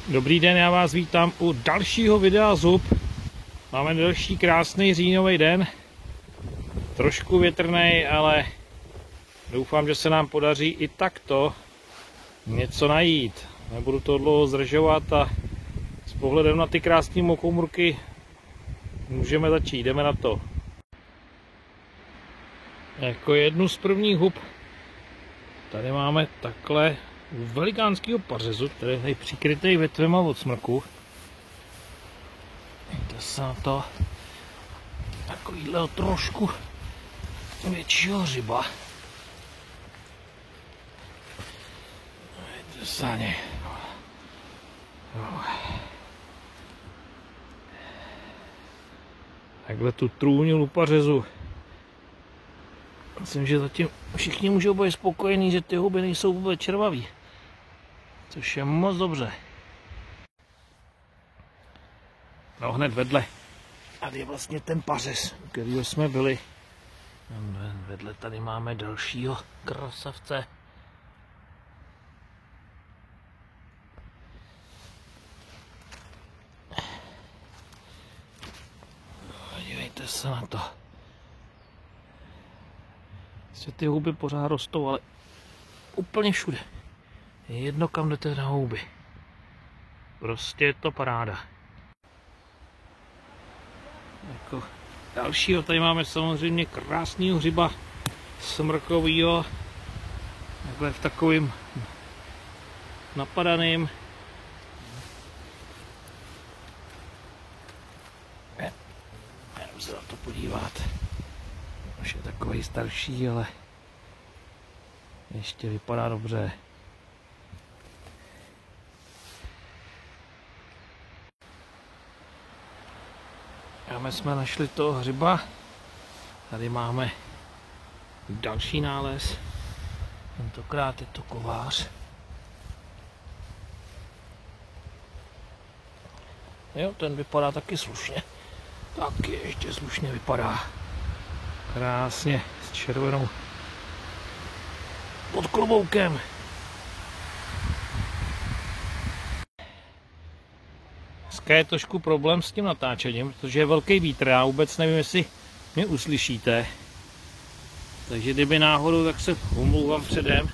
Dobrý den, já vás vítám u dalšího videa z hub. Máme další krásný říjnový den. Trošku větrný, ale doufám, že se nám podaří i takto něco najít. Nebudu to dlouho zdržovat a s pohledem na ty krásné mokoumurky můžeme začít, jdeme na to. Jako jednu z prvních hub tady máme takhle velikánského pařezu, který je tady přikrytý větvema od smrku. Dejte se na to takovýhle trošku většího hřiba. Dejte se na ně. Takhle tu trůnil u pařezu. Myslím, že zatím všichni můžou být spokojení, že ty huby nejsou vůbec červavý. Což je moc dobře. No hned vedle. Tady je vlastně ten pařez, u kterého jsme byli. Vedle tady máme dalšího krasavce. Dívejte se na to. Ty huby pořád rostou, ale úplně všude. Je jedno, kam jdete na houby. Prostě je to paráda. Jako dalšího tady máme samozřejmě krásného hřiba smrkovýho. Takhle v takovým napadaným. Jenom se na to podívat. Už je takový starší, ale ještě vypadá dobře. A jsme našli toho hřiba. Tady máme další nález. Tentokrát je to kovář. Jo, ten vypadá taky slušně. Taky ještě slušně vypadá. Krásně s červenou pod kloboukem. Dneska je trošku problém s tím natáčením, protože je velký vítr, já vůbec nevím, jestli mě uslyšíte. Takže kdyby náhodou, tak se omlouvám předem.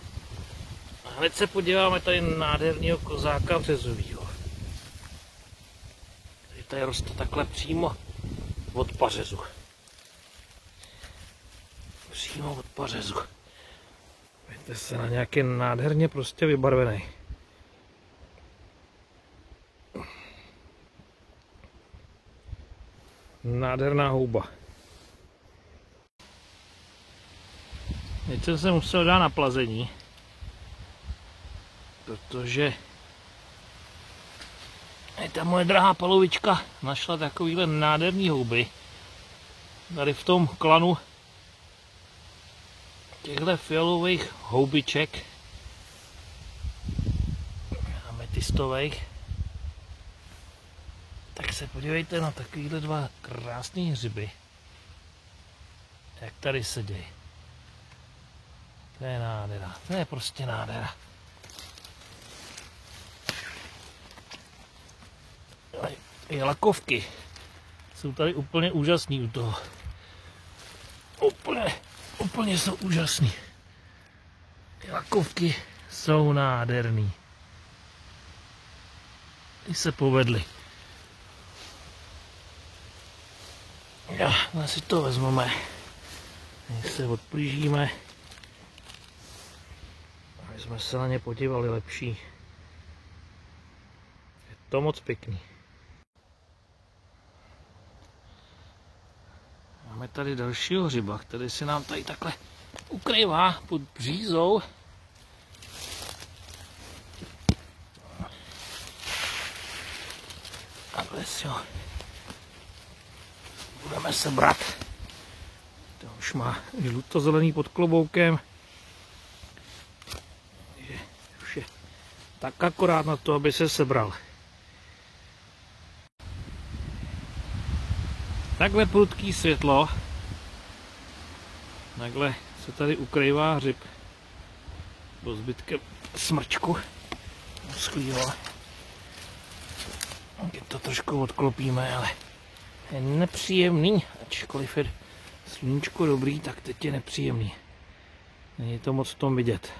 A hned se podíváme tady na nádherného kozáka březovýho. Který tady roste takhle přímo od pařezu. Přímo od pařezu. Víte se, na nějaký nádherně prostě vybarvený. Nádherná houba. Teď jsem se musel dát na plazení, protože ta moje drahá palovička našla takovýhle nádherný houby. Tady v tom klanu těchto fialových houbiček, ametistových, tak se podívejte na takovýhle dva krásný hřiby, jak tady sedí. To je nádhera, to je prostě nádhera. I lakovky jsou tady úplně úžasný u toho. Úplně jsou úžasný. Ty lakovky jsou nádherný. Ty se povedly. Já si to vezmeme. Když se odplížíme. Aby jsme se na ně podívali lepší. Je to moc pěkný. Máme tady dalšího hřiba, který se nám tady takhle ukrývá pod břízou. Takhle si ho budeme sebrat. To už má žlutozelený pod kloboukem. Už je tak akorát na to, aby se sebral. Takhle prudký světlo. Takhle se tady ukrývá hřib pod zbytkem smrčku. Sklíval. Teď to trošku odklopíme, ale je nepříjemný, ačkoliv je sluníčko dobrý, tak teď je nepříjemný. Není to moc v tom vidět.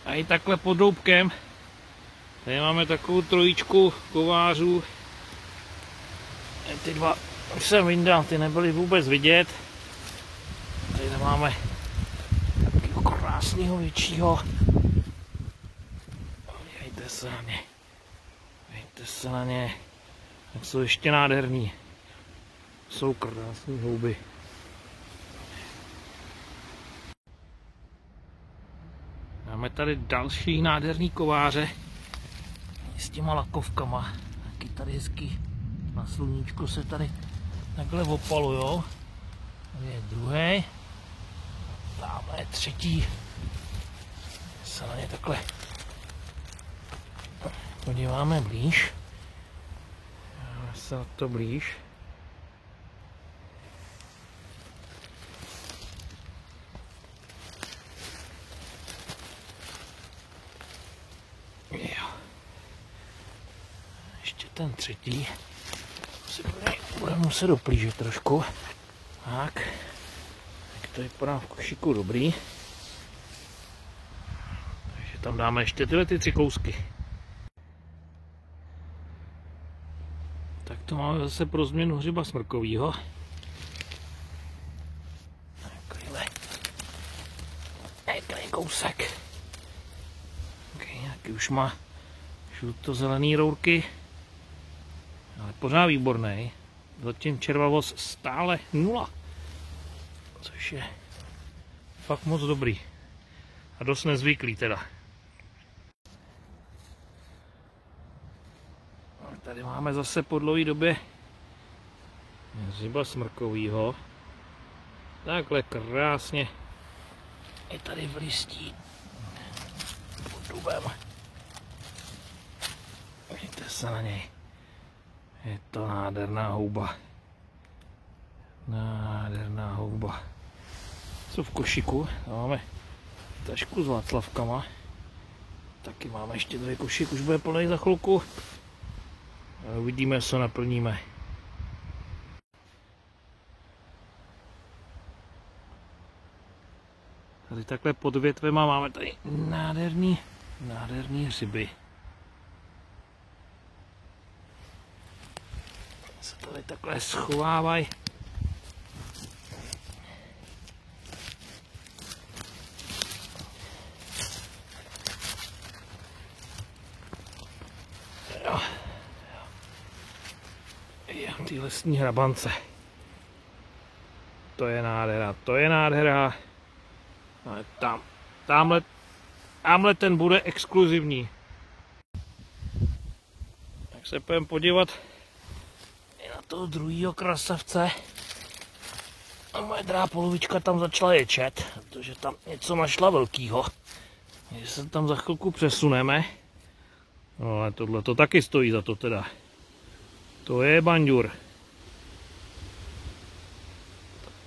A i takhle pod doubkem. Tady máme takovou trojičku kovářů. Ty dva už jsem vyndal, ty nebyly vůbec vidět. Tady máme takového krásného většího. Dívejte se na ně. Dívejte se na ně. Tak jsou ještě nádherní. Jsou krásné houby. Máme tady další nádherný kováře s těma lakovkama. Taky tady hezky na sluníčku se tady takhle opalujou. Tady je druhý. Tamhle je třetí. Se na ně takhle podíváme blíž. Dáme se na to blíž. Jo. Ještě ten třetí. Si budeme muset doplížit trošku. Tak. Tak to vypadá v košíku dobrý. Takže tam dáme ještě tyhle ty 3 kousky. Tak to máme zase pro změnu hřiba smrkovýho. Takovýhle kousek. Nějaký už má žluto-zelený rourky. Ale pořád výborný. Zatím červavost stále 0. Což je fakt moc dobrý. A dost nezvyklý teda. A tady máme zase po dlouhé době hřiba smrkovýho. Takhle krásně je tady v listí pod dubem. Vidíte se na něj. Je to nádherná houba. Nádherná houba. Co v košiku? Tam máme tašku s václavkama. Taky máme ještě 2 košík, už bude plný za chvilku. A uvidíme, co naplníme. Tady takhle pod větvema máme tady nádherný hřiby. Se tady takhle schovávají. Jo, ty lesní hrabance. To je nádhera, to je nádhera. Ale tamhle ten bude exkluzivní. Tak se půjdeme podívat i na toho druhýho krasavce. A moje drahá polovička tam začala ječet, protože tam něco našla velkýho. Když se tam za chvilku přesuneme. No ale tohle to taky stojí za to teda. To je banďur.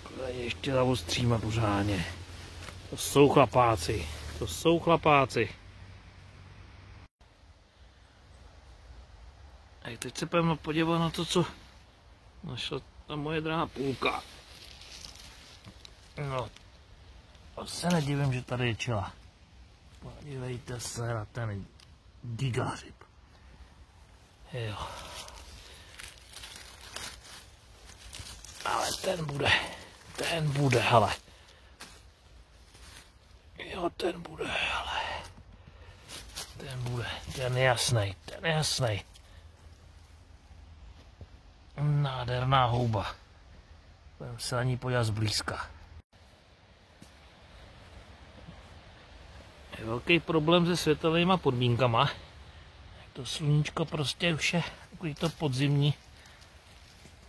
Takhle ještě zavostříme pořádně. To jsou chlapáci. To jsou chlapáci. A teď se půjdeme podívat na to, co našla ta moje drahá půlka. No, to se nedivím, že tady je čela. Podívejte se na ten gigařib. Jo. Ale ten bude, hele. Jo, ten bude, hele. Ten je jasnej. Nádherná houba. Budeme se na ní podívat zblízka. Je velký problém se světelnýma podmínkama. To sluníčko prostě už je takový to podzimní.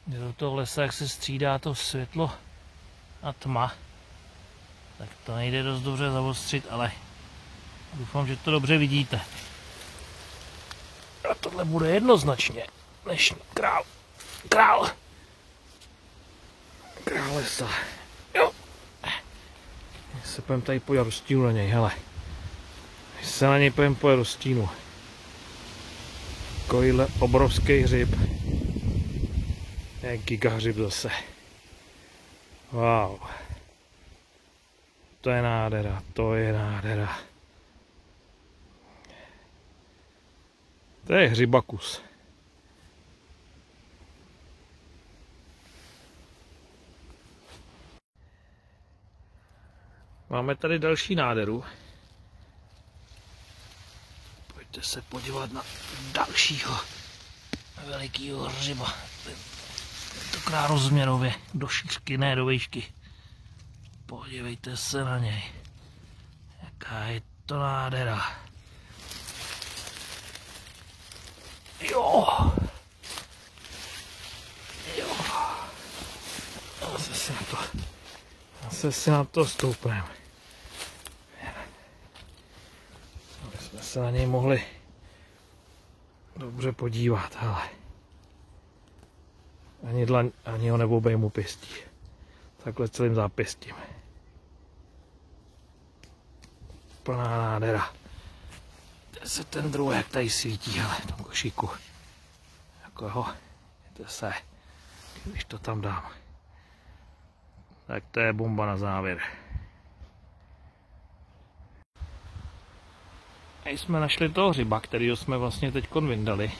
Do toho lesa, jak se střídá to světlo a tma, tak to nejde dost dobře zaostřit, ale doufám, že to dobře vidíte. A tohle bude jednoznačně dnešní král lesa. Jo. se půjdeme tady podívat do stínu na něj, hele. My se na něj půjdeme podívat do stínu. Takovýhle obrovský hřib. Je gigahřib zase. Wow. To je nádhera, to je nádhera. To je hřibakus. Máme tady další nádheru. Pojďte se podívat na dalšího velikýho hřiba. Tentokrát rozměrově, do šířky, ne do výšky. Podívejte se na něj. Jaká je to nádhera. Jo. Jo. Zase si na to stoupneme. Aby jsme se na něj mohli dobře podívat, ale ani ho neobejmu pěstí. Takhle celým zápěstím. Plná nádhera. Kde se ten druhý, jak tady svítí, ale v tom košíku. Jako ho, jděte se, když to tam dám. Tak to je bomba na závěr. A jsme našli toho hřiba, kterýho jsme vlastně teď vyndali.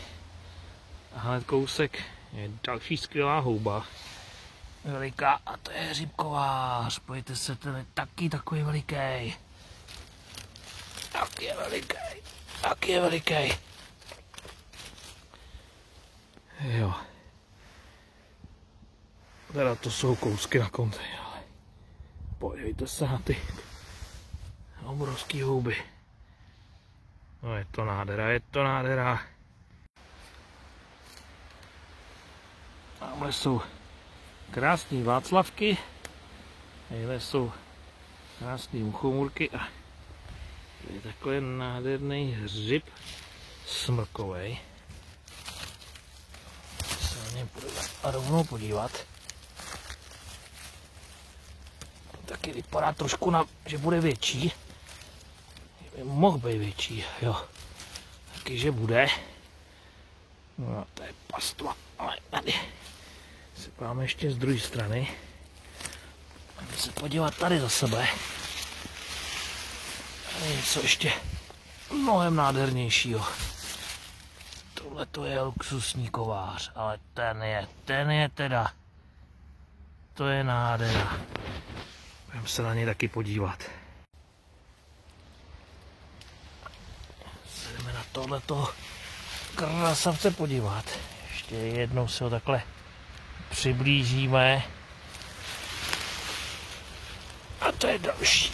A hned kousek je další skvělá houba. Veliká, a to je hřibkovář. Pojďte se, ten je taky takový veliký. Tak je veliký. Tak je veliký. Jo. Teda to jsou kousky na konci, ale podívejte se na ty obrovský houby. No je to nádhera, je to nádhera. Tamhle jsou krásný Václavky, tady jsou krásný muchomůrky a to je takový nádherný hřib smrkovej. Se na něm půjdeme rovnou podívat. Taky vypadá trošku, že bude větší. Mohl být větší, jo. Taky, že bude. No, to je pastva, ale tady se páme ještě z druhé strany. Můžeme se podívat tady za sebe. Tady je něco ještě mnohem nádhernějšího. Tohle to je luxusní kovář, ale ten je teda. To je nádhera. Budeme se na něj taky podívat. Jdeme na tohleto krasavce podívat. Ještě jednou se ho takhle přiblížíme. A to je další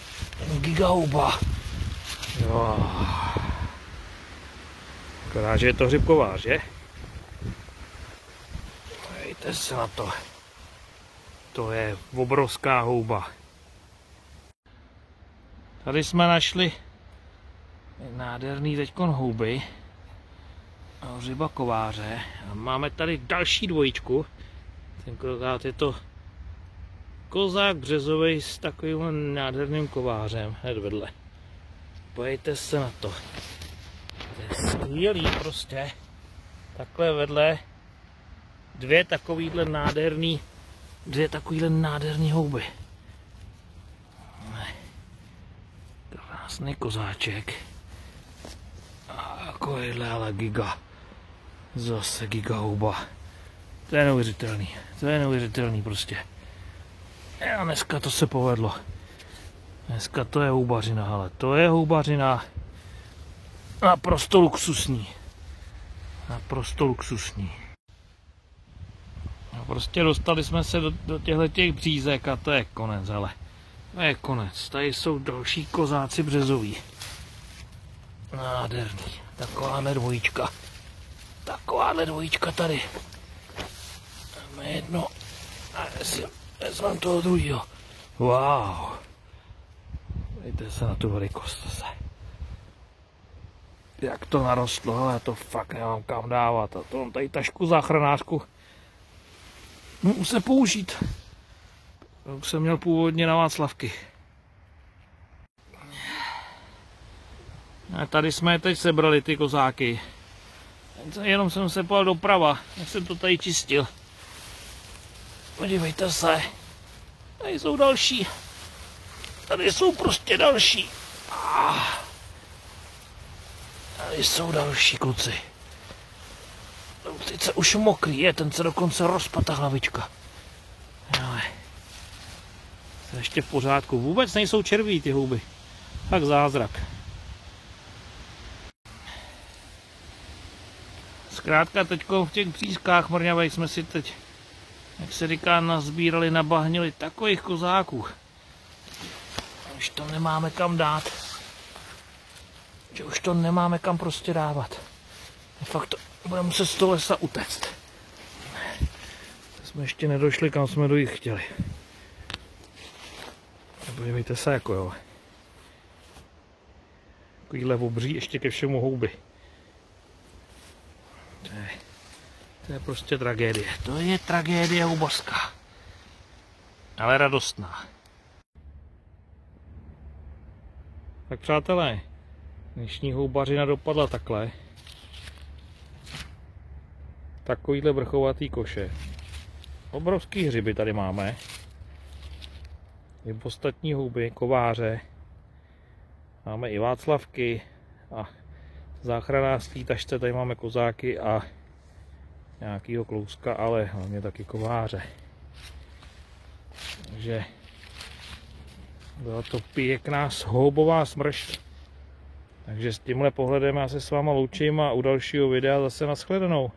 gigahouba. Jo. Akorát, že je to hřibkovář, že? Dejte se na to. To je obrovská houba. Tady jsme našli nádherný teďkon houby a hřiba kováře. A máme tady další dvojičku. Tenkrát je to kozák březový s takovým nádherným kovářem hned vedle. Pojďte se na to. To je skvělý prostě. Takhle vedle dvě takovýhle nádherný houby. Krásný kozáček. A takovýhle ale giga. Zase giga houba. To je neuvěřitelný prostě. A dneska to se povedlo. Dneska to je houbařina, ale to je houbařina naprosto luxusní. Naprosto luxusní. No prostě dostali jsme se do těchto břízek a to je konec, ale. To je konec. Tady jsou další kozáci březoví. Nádherný. Takováhle dvojička tady. Máme jedno. A vezmeme toho druhého. Wow. Dejte se na tu velikost zase. Jak to narostlo, ale to fakt nemám kam dávat. A to mám tady tašku záchranářku. Musím použít. Už jsem měl původně na Václavky. A tady jsme teď sebrali ty kozáky. Jenom jsem se pojel doprava, jak jsem to tady čistil. Podívejte se. Tady jsou další. Tady jsou prostě další. Tady jsou další kluci. Teď se už mokrý je, ten se dokonce rozpadl ta hlavička. Ale to ještě v pořádku. Vůbec nejsou červí ty houby. Tak zázrak. Zkrátka teďko v těch břízkách mrňavých jsme si teď, jak se říká, nazbírali, nabahnili takových kozáků. Už to nemáme kam dát. Že už to nemáme kam prostě dávat. Fakt to budeme muset z toho lesa utéct. Jsme ještě nedošli, kam jsme dojít chtěli. Podívejte se, jako jo. Takovýhle obří ještě ke všemu houby. To je prostě tragédie. To je tragédie houbařská. Ale radostná. Tak přátelé, dnešní houbařina dopadla takhle. Takovýhle vrchovatý koše. Obrovský hřiby tady máme. I ostatní houby, kováře. Máme i václavky a záchranářský tašce, tady máme kozáky a nějakýho klouska, ale hlavně taky kováře. Takže byla to pěkná houbová smršť. Takže s tímhle pohledem já se s váma loučím a u dalšího videa zase nashledanou.